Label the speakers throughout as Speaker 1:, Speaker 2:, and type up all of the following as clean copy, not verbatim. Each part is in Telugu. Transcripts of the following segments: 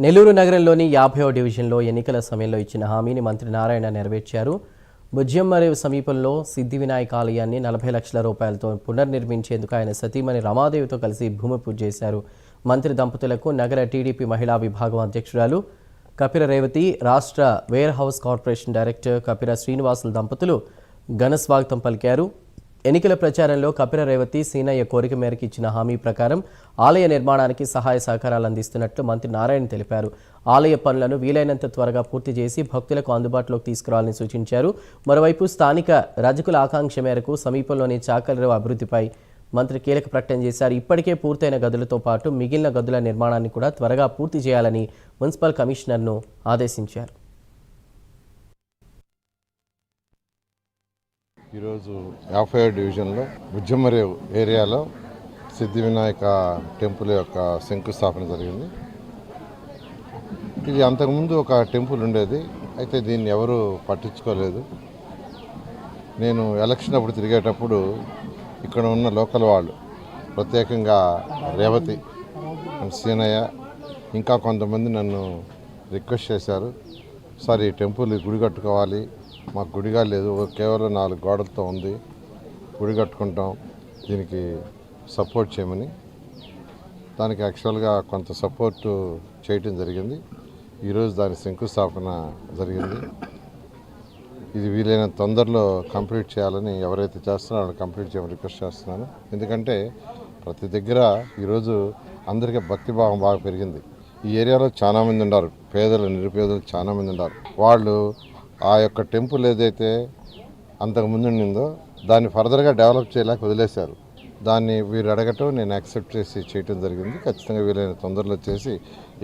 Speaker 1: నెల్లూరు నగరంలోని 50వ డివిజన్లో ఎన్నికల సమయంలో ఇచ్చిన హామీని మంత్రి నారాయణ నెరవేర్చారు. బుజ్జమ్మరేవు సమీపంలో సిద్ధి వినాయక ఆలయాన్ని 40 లక్షల రూపాయలతో పునర్నిర్మించేందుకు ఆయన సతీమణి రమాదేవితో కలిసి భూమి పూజ చేశారు. మంత్రి దంపతులకు నగర టీడీపీ మహిళా విభాగం అధ్యక్షురాలు కపిర రేవతి, రాష్ట్ర warehouse corporation director Kapira Srinivasulu దంపతులు ఘన స్వాగతం పలికారు. ఎన్నికల ప్రచారంలో కపిర రేవతి సీనయ్య కోరిక మేరకు ఇచ్చిన హామీ ప్రకారం ఆలయ నిర్మాణానికి సహాయ సహకారాలు అందిస్తున్నట్లు మంత్రి నారాయణ తెలిపారు. ఆలయ పనులను వీలైనంత త్వరగా పూర్తి చేసి భక్తులకు అందుబాటులోకి తీసుకురావాలని సూచించారు. మరోవైపు స్థానిక రజకుల ఆకాంక్ష మేరకు సమీపంలోని చాకలిరేవు అభివృద్ధిపై మంత్రి కీలక ప్రకటన చేశారు. ఇప్పటికే పూర్తయిన గదులతో పాటు మిగిలిన గదుల నిర్మాణాన్ని కూడా త్వరగా పూర్తి చేయాలని మున్సిపల్ కమిషనర్ను ఆదేశించారు.
Speaker 2: ఈరోజు 50వ డివిజన్లో బుజ్జమ్మరేవు ఏరియాలో సిద్ధి వినాయక టెంపుల్ యొక్క శంకుస్థాపన జరిగింది. ఇది అంతకుముందు ఒక టెంపుల్ ఉండేది, అయితే దీన్ని ఎవరు పట్టించుకోలేదు. నేను ఎలక్షన్ అప్పుడు తిరిగేటప్పుడు ఇక్కడ ఉన్న లోకల్ వాళ్ళు, ప్రత్యేకంగా రేవతి అండ్ సీనయ్య ఇంకా కొంతమంది నన్ను రిక్వెస్ట్ చేశారు, సార్ ఈ టెంపుల్ గుడి కట్టుకోవాలి, మాకు గుడిగా లేదు, కేవలం 4 గోడలతో ఉంది, గుడి కట్టుకుంటాం, దీనికి సపోర్ట్ చేయమని. దానికి యాక్చువల్గా కొంత సపోర్టు చేయటం జరిగింది. ఈరోజు దాని శంకుస్థాపన జరిగింది. ఇది వీలైన తొందరలో కంప్లీట్ చేయాలని ఎవరైతే చేస్తున్నారో వాళ్ళు కంప్లీట్ చేయమని రిక్వెస్ట్ చేస్తున్నాను. ఎందుకంటే ప్రతి దగ్గర ఈరోజు అందరికీ భక్తిభావం బాగా పెరిగింది. ఈ ఏరియాలో చాలామంది ఉన్నారు, పేదలు నిరుపేదలు చాలామంది ఉన్నారు. వాళ్ళు ఆ యొక్క టెంపుల్ ఏదైతే అంతకుముందు ఉండిందో దాన్ని ఫర్దర్గా డెవలప్ చేయలేక వదిలేశారు. దాన్ని వీరు అడగటం నేను యాక్సెప్ట్ చేసి చేయటం జరిగింది. ఖచ్చితంగా వీలైన తొందరలో చేసి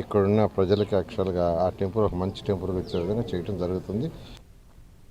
Speaker 2: ఇక్కడున్న ప్రజలకి యాక్చువల్గా ఆ టెంపుల్ ఒక మంచి టెంపుల్గా వచ్చే విధంగా చేయటం జరుగుతుంది.